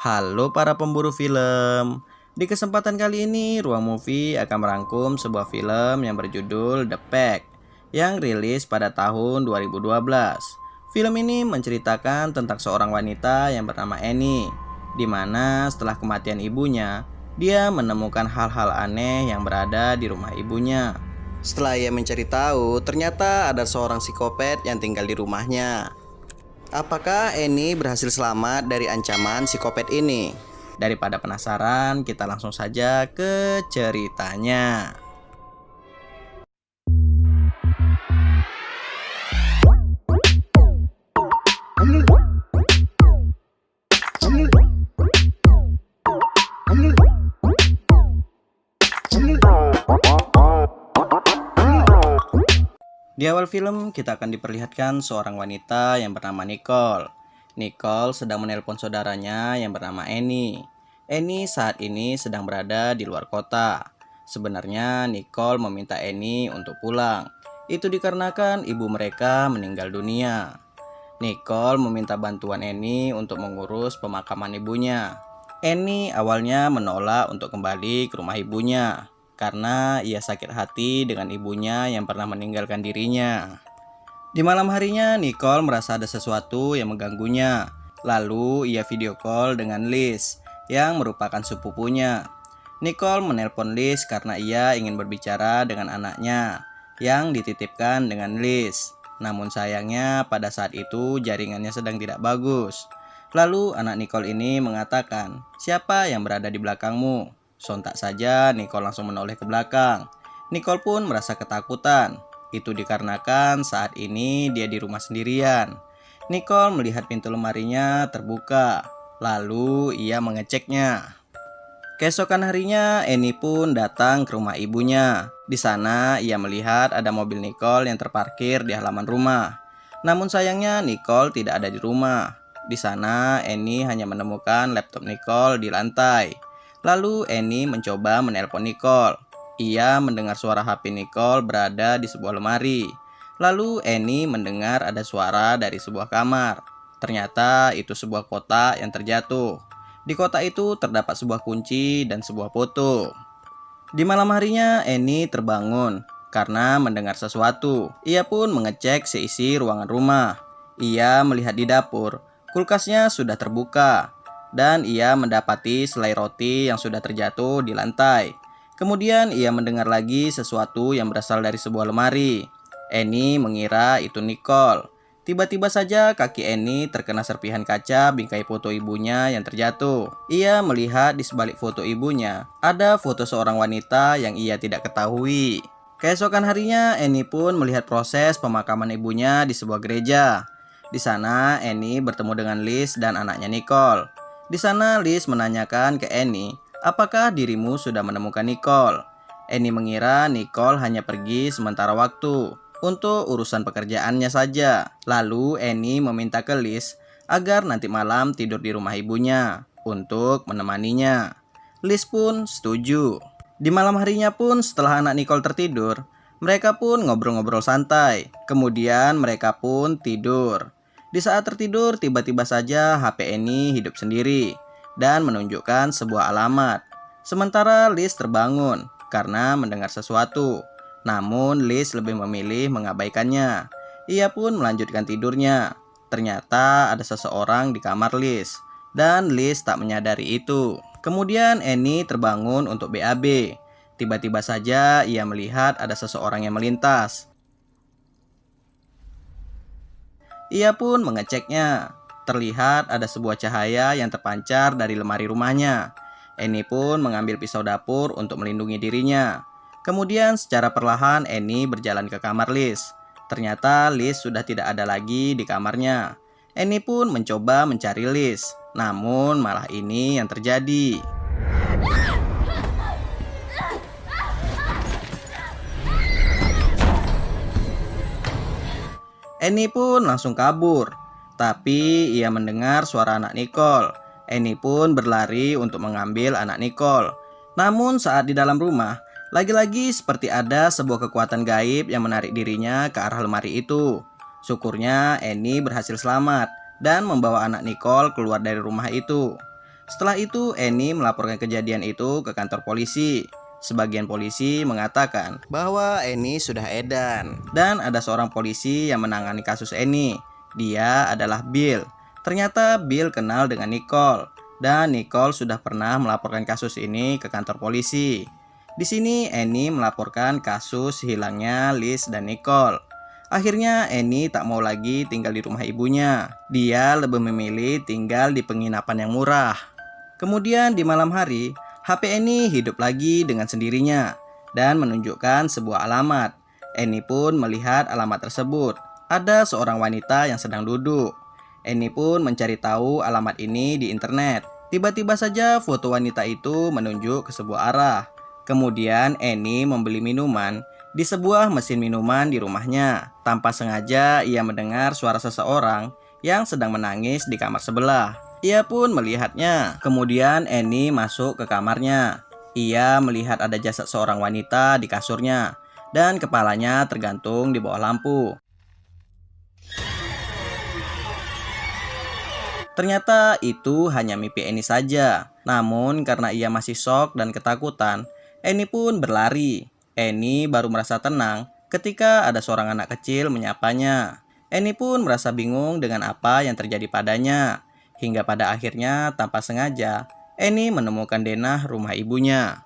Halo para pemburu film. Di kesempatan kali ini, Ruang Movie akan merangkum sebuah film yang berjudul The Pack yang rilis pada tahun 2012. Film ini menceritakan tentang seorang wanita yang bernama Annie, di mana setelah kematian ibunya, dia menemukan hal-hal aneh yang berada di rumah ibunya. Setelah ia mencari tahu, ternyata ada seorang psikopat yang tinggal di rumahnya. Apakah Annie berhasil selamat dari ancaman psikopat ini? Daripada penasaran, kita langsung saja ke ceritanya. Di awal film, kita akan diperlihatkan seorang wanita yang bernama Nicole. Nicole sedang menelpon saudaranya yang bernama Annie. Annie saat ini sedang berada di luar kota. Sebenarnya Nicole meminta Annie untuk pulang. Itu dikarenakan ibu mereka meninggal dunia. Nicole meminta bantuan Annie untuk mengurus pemakaman ibunya. Annie awalnya menolak untuk kembali ke rumah ibunya karena ia sakit hati dengan ibunya yang pernah meninggalkan dirinya. Di malam harinya, Nicole merasa ada sesuatu yang mengganggunya. Lalu ia video call dengan Liz, yang merupakan sepupunya. Nicole menelpon Liz karena ia ingin berbicara dengan anaknya, yang dititipkan dengan Liz. Namun sayangnya pada saat itu jaringannya sedang tidak bagus. Lalu anak Nicole ini mengatakan, "Siapa yang berada di belakangmu?" Sontak saja Nicole langsung menoleh ke belakang. Nicole pun merasa ketakutan. Itu dikarenakan saat ini dia di rumah sendirian. Nicole melihat pintu lemarinya terbuka. Lalu ia mengeceknya. Keesokan harinya Annie pun datang ke rumah ibunya. Di sana ia melihat ada mobil Nicole yang terparkir di halaman rumah. Namun sayangnya Nicole tidak ada di rumah. Di sana Annie hanya menemukan laptop Nicole di lantai. Lalu Annie mencoba menelpon Nicole. Ia mendengar suara HP Nicole berada di sebuah lemari. Lalu Annie mendengar ada suara dari sebuah kamar. Ternyata itu sebuah kotak yang terjatuh. Di kotak itu terdapat sebuah kunci dan sebuah foto. Di malam harinya Annie terbangun karena mendengar sesuatu. Ia pun mengecek seisi ruangan rumah. Ia melihat di dapur, kulkasnya sudah terbuka. Dan ia mendapati selai roti yang sudah terjatuh di lantai. Kemudian ia mendengar lagi sesuatu yang berasal dari sebuah lemari. Annie mengira itu Nicole. Tiba-tiba saja kaki Annie terkena serpihan kaca bingkai foto ibunya yang terjatuh. Ia melihat di sebalik foto ibunya ada foto seorang wanita yang ia tidak ketahui. Keesokan harinya Annie pun melihat proses pemakaman ibunya di sebuah gereja. Di sana Annie bertemu dengan Liz dan anaknya Nicole. Di sana Liz menanyakan ke Annie, apakah dirimu sudah menemukan Nicole? Annie mengira Nicole hanya pergi sementara waktu untuk urusan pekerjaannya saja. Lalu Annie meminta ke Liz agar nanti malam tidur di rumah ibunya untuk menemaninya. Liz pun setuju. Di malam harinya pun setelah anak Nicole tertidur, mereka pun ngobrol-ngobrol santai. Kemudian mereka pun tidur. Di saat tertidur, tiba-tiba saja HP Annie hidup sendiri dan menunjukkan sebuah alamat. Sementara Liz terbangun karena mendengar sesuatu. Namun Liz lebih memilih mengabaikannya. Ia pun melanjutkan tidurnya. Ternyata ada seseorang di kamar Liz dan Liz tak menyadari itu. Kemudian Annie terbangun untuk BAB. Tiba-tiba saja ia melihat ada seseorang yang melintas. Ia pun mengeceknya. Terlihat ada sebuah cahaya yang terpancar dari lemari rumahnya. Annie pun mengambil pisau dapur untuk melindungi dirinya. Kemudian secara perlahan Annie berjalan ke kamar Liz. Ternyata Liz sudah tidak ada lagi di kamarnya. Annie pun mencoba mencari Liz. Namun malah ini yang terjadi. Annie pun langsung kabur. Tapi ia mendengar suara anak Nicole. Annie pun berlari untuk mengambil anak Nicole. Namun saat di dalam rumah, lagi-lagi seperti ada sebuah kekuatan gaib yang menarik dirinya ke arah lemari itu. Syukurnya Annie berhasil selamat dan membawa anak Nicole keluar dari rumah itu. Setelah itu Annie melaporkan kejadian itu ke kantor polisi. Sebagian polisi mengatakan bahwa Annie sudah edan dan ada seorang polisi yang menangani kasus Annie. Dia adalah Bill. Ternyata Bill kenal dengan Nicole dan Nicole sudah pernah melaporkan kasus ini ke kantor polisi. Di sini Annie melaporkan kasus hilangnya Liz dan Nicole. Akhirnya Annie tak mau lagi tinggal di rumah ibunya. Dia lebih memilih tinggal di penginapan yang murah. Kemudian di malam hari, HP Annie hidup lagi dengan sendirinya dan menunjukkan sebuah alamat. Annie pun melihat alamat tersebut. Ada seorang wanita yang sedang duduk. Annie pun mencari tahu alamat ini di internet. Tiba-tiba saja foto wanita itu menunjuk ke sebuah arah. Kemudian Annie membeli minuman di sebuah mesin minuman di rumahnya. Tanpa sengaja ia mendengar suara seseorang yang sedang menangis di kamar sebelah. Ia pun melihatnya. Kemudian Annie masuk ke kamarnya. Ia melihat ada jasad seorang wanita di kasurnya dan kepalanya tergantung di bawah lampu. Ternyata itu hanya mimpi Annie saja. Namun karena ia masih shock dan ketakutan, Annie pun berlari. Annie baru merasa tenang ketika ada seorang anak kecil menyapanya. Annie pun merasa bingung dengan apa yang terjadi padanya. Hingga pada akhirnya tanpa sengaja, Annie menemukan denah rumah ibunya.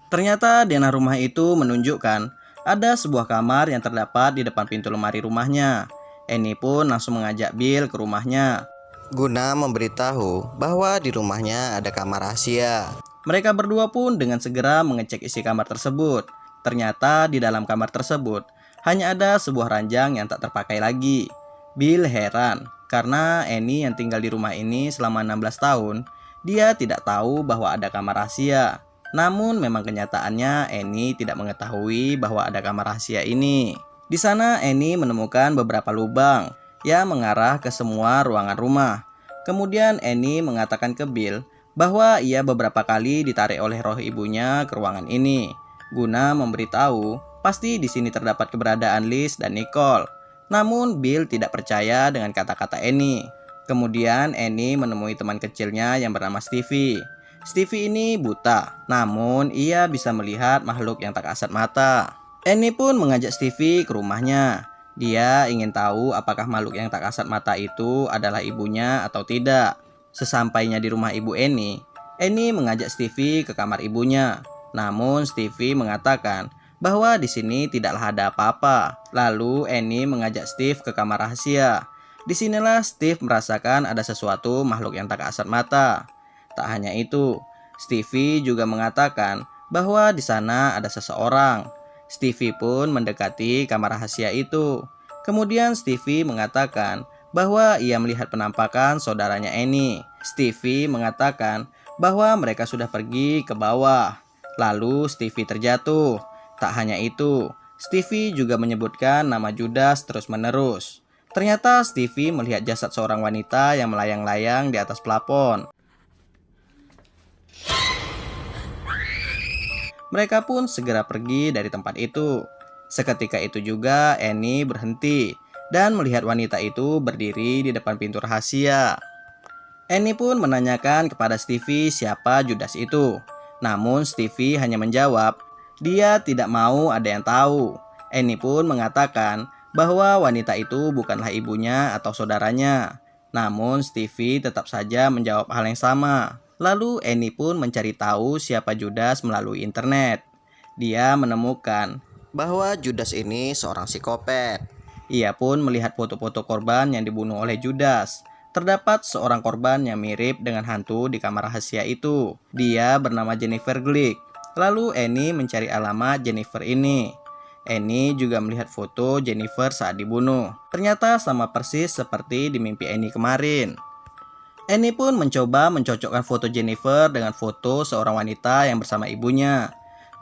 Ternyata denah rumah itu menunjukkan ada sebuah kamar yang terdapat di depan pintu lemari rumahnya. Annie pun langsung mengajak Bill ke rumahnya guna memberitahu bahwa di rumahnya ada kamar rahasia. Mereka berdua pun dengan segera mengecek isi kamar tersebut. Ternyata di dalam kamar tersebut hanya ada sebuah ranjang yang tak terpakai lagi. Bill heran karena Annie yang tinggal di rumah ini selama 16 tahun, dia tidak tahu bahwa ada kamar rahasia. Namun memang kenyataannya Annie tidak mengetahui bahwa ada kamar rahasia ini. Di sana Annie menemukan beberapa lubang yang mengarah ke semua ruangan rumah. Kemudian Annie mengatakan ke Bill bahwa ia beberapa kali ditarik oleh roh ibunya ke ruangan ini, guna memberitahu pasti di sini terdapat keberadaan Liz dan Nicole. Namun Bill tidak percaya dengan kata-kata Annie. Kemudian Annie menemui teman kecilnya yang bernama Stevie. Stevie ini buta, namun ia bisa melihat makhluk yang tak kasat mata. Annie pun mengajak Stevie ke rumahnya. Dia ingin tahu apakah makhluk yang tak kasat mata itu adalah ibunya atau tidak. Sesampainya di rumah ibu Annie mengajak Stevie ke kamar ibunya. Namun Stevie mengatakan bahwa di sini tidaklah ada apa-apa. Lalu Annie mengajak Steve ke kamar rahasia. Disinilah Steve merasakan ada sesuatu makhluk yang tak kasat mata. Tak hanya itu, Stevie juga mengatakan bahwa di sana ada seseorang. Stevie pun mendekati kamar rahasia itu. Kemudian Stevie mengatakan bahwa ia melihat penampakan saudaranya Annie. Stevie mengatakan bahwa mereka sudah pergi ke bawah. Lalu Stevie terjatuh. Tak hanya itu, Stevie juga menyebutkan nama Judas terus-menerus. Ternyata Stevie melihat jasad seorang wanita yang melayang-layang di atas plafon. Mereka pun segera pergi dari tempat itu. Seketika itu juga Annie berhenti dan melihat wanita itu berdiri di depan pintu rahasia. Annie pun menanyakan kepada Stevie siapa Judas itu. Namun Stevie hanya menjawab, dia tidak mau ada yang tahu. Annie pun mengatakan bahwa wanita itu bukanlah ibunya atau saudaranya. Namun Stevie tetap saja menjawab hal yang sama. Lalu Annie pun mencari tahu siapa Judas melalui internet. Dia menemukan bahwa Judas ini seorang psikopat. Ia pun melihat foto-foto korban yang dibunuh oleh Judas. Terdapat seorang korban yang mirip dengan hantu di kamar rahasia itu. Dia bernama Jennifer Glick. Lalu Annie mencari alamat Jennifer ini. Annie juga melihat foto Jennifer saat dibunuh. Ternyata sama persis seperti di mimpi Annie kemarin. Annie pun mencoba mencocokkan foto Jennifer dengan foto seorang wanita yang bersama ibunya.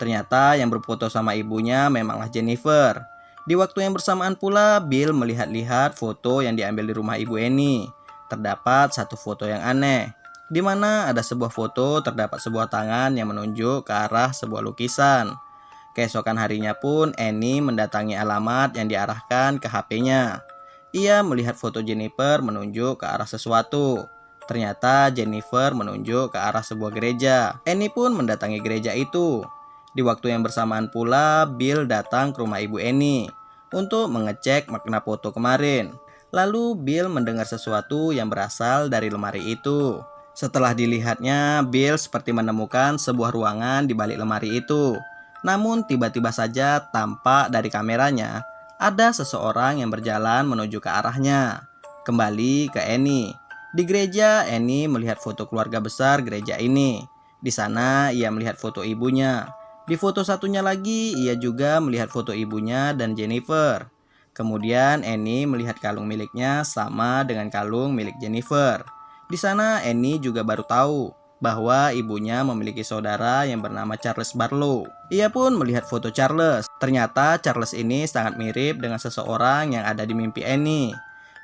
Ternyata yang berfoto sama ibunya memanglah Jennifer. Di waktu yang bersamaan pula, Bill melihat-lihat foto yang diambil di rumah ibu Annie. Terdapat satu foto yang aneh, di mana ada sebuah foto terdapat sebuah tangan yang menunjuk ke arah sebuah lukisan. Keesokan harinya pun Annie mendatangi alamat yang diarahkan ke HP-nya. Ia melihat foto Jennifer menunjuk ke arah sesuatu. Ternyata Jennifer menunjuk ke arah sebuah gereja. Annie pun mendatangi gereja itu. Di waktu yang bersamaan pula, Bill datang ke rumah ibu Annie untuk mengecek makna foto kemarin. Lalu Bill mendengar sesuatu yang berasal dari lemari itu. Setelah dilihatnya, Bill seperti menemukan sebuah ruangan di balik lemari itu. Namun tiba-tiba saja tampak dari kameranya ada seseorang yang berjalan menuju ke arahnya. Kembali ke Annie. Di gereja, Annie melihat foto keluarga besar gereja ini. Di sana, ia melihat foto ibunya. Di foto satunya lagi, ia juga melihat foto ibunya dan Jennifer. Kemudian, Annie melihat kalung miliknya sama dengan kalung milik Jennifer. Di sana, Annie juga baru tahu bahwa ibunya memiliki saudara yang bernama Charles Barlow. Ia pun melihat foto Charles. Ternyata Charles ini sangat mirip dengan seseorang yang ada di mimpi Annie.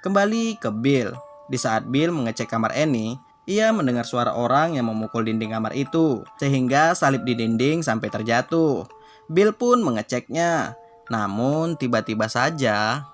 Kembali ke Bill. Di saat Bill mengecek kamar Annie, ia mendengar suara orang yang memukul dinding kamar itu, sehingga salib di dinding sampai terjatuh. Bill pun mengeceknya, namun tiba-tiba saja.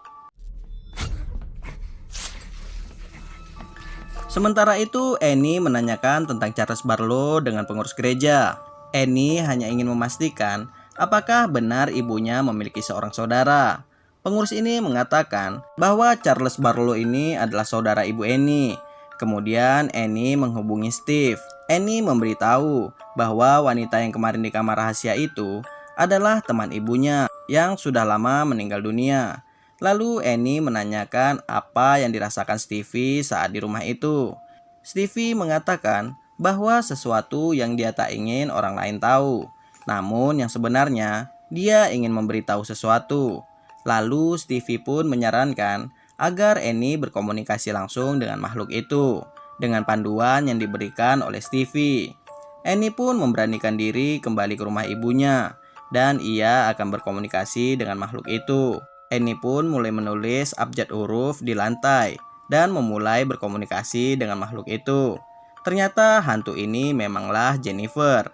Sementara itu, Annie menanyakan tentang Charles Barlow dengan pengurus gereja. Annie hanya ingin memastikan apakah benar ibunya memiliki seorang saudara. Pengurus ini mengatakan bahwa Charles Barlow ini adalah saudara ibu Annie. Kemudian Annie menghubungi Steve. Annie memberitahu bahwa wanita yang kemarin di kamar rahasia itu adalah teman ibunya yang sudah lama meninggal dunia. Lalu Annie menanyakan apa yang dirasakan Stevie saat di rumah itu. Stevie mengatakan bahwa sesuatu yang dia tak ingin orang lain tahu. Namun yang sebenarnya dia ingin memberitahu sesuatu. Lalu Stevie pun menyarankan agar Annie berkomunikasi langsung dengan makhluk itu dengan panduan yang diberikan oleh Stevie. Annie pun memberanikan diri kembali ke rumah ibunya dan ia akan berkomunikasi dengan makhluk itu. Annie pun mulai menulis abjad huruf di lantai dan memulai berkomunikasi dengan makhluk itu. Ternyata hantu ini memanglah Jennifer.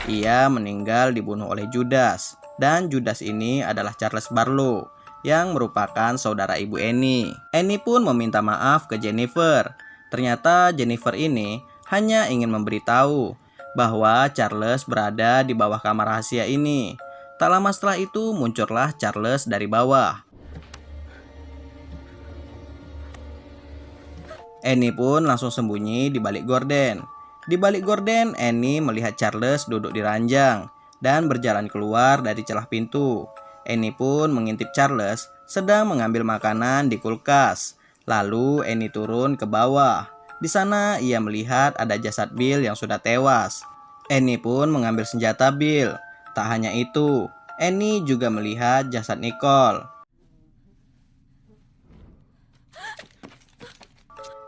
Ia meninggal dibunuh oleh Judas, dan Judas ini adalah Charles Barlow yang merupakan saudara ibu Annie. Annie pun meminta maaf ke Jennifer. Ternyata Jennifer ini hanya ingin memberitahu bahwa Charles berada di bawah kamar rahasia ini. Tak lama setelah itu muncullah Charles dari bawah. Annie pun langsung sembunyi di balik gorden. Di balik gorden, Annie melihat Charles duduk di ranjang dan berjalan keluar dari celah pintu. Annie pun mengintip Charles sedang mengambil makanan di kulkas. Lalu Annie turun ke bawah. Di sana ia melihat ada jasad Bill yang sudah tewas. Annie pun mengambil senjata Bill. Tak hanya itu, Annie juga melihat jasad Nicole.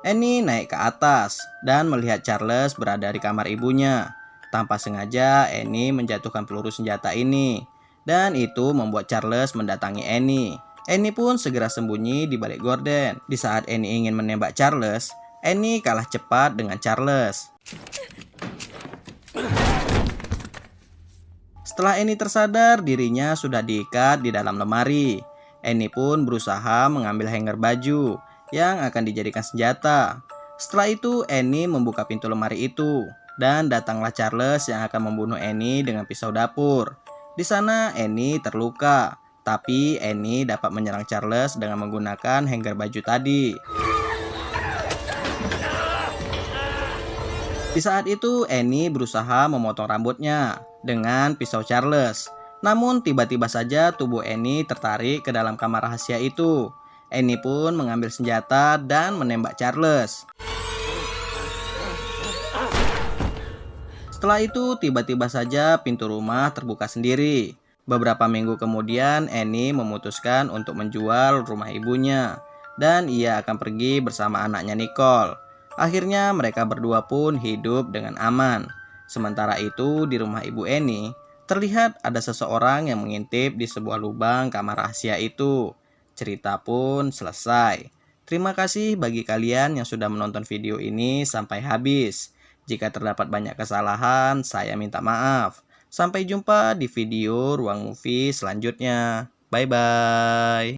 Annie naik ke atas dan melihat Charles berada di kamar ibunya. Tanpa sengaja, Annie menjatuhkan peluru senjata ini. Dan itu membuat Charles mendatangi Annie. Annie pun segera sembunyi di balik gorden. Di saat Annie ingin menembak Charles, Annie kalah cepat dengan Charles. Setelah Annie tersadar, dirinya sudah diikat di dalam lemari. Annie pun berusaha mengambil hanger baju yang akan dijadikan senjata. Setelah itu Annie membuka pintu lemari itu dan datanglah Charles yang akan membunuh Annie dengan pisau dapur. Di sana Annie terluka, tapi Annie dapat menyerang Charles dengan menggunakan hanger baju tadi. Di saat itu Annie berusaha memotong rambutnya dengan pisau Charles. Namun tiba-tiba saja tubuh Annie tertarik ke dalam kamar rahasia itu. Annie pun mengambil senjata dan menembak Charles. Setelah itu tiba-tiba saja pintu rumah terbuka sendiri. Beberapa minggu kemudian Annie memutuskan untuk menjual rumah ibunya dan ia akan pergi bersama anaknya Nicole. Akhirnya mereka berdua pun hidup dengan aman. Sementara itu di rumah ibu Annie terlihat ada seseorang yang mengintip di sebuah lubang kamar rahasia itu. Cerita pun selesai. Terima kasih bagi kalian yang sudah menonton video ini sampai habis. Jika terdapat banyak kesalahan, saya minta maaf. Sampai jumpa di video Ruang Movie selanjutnya. Bye. Bye-bye.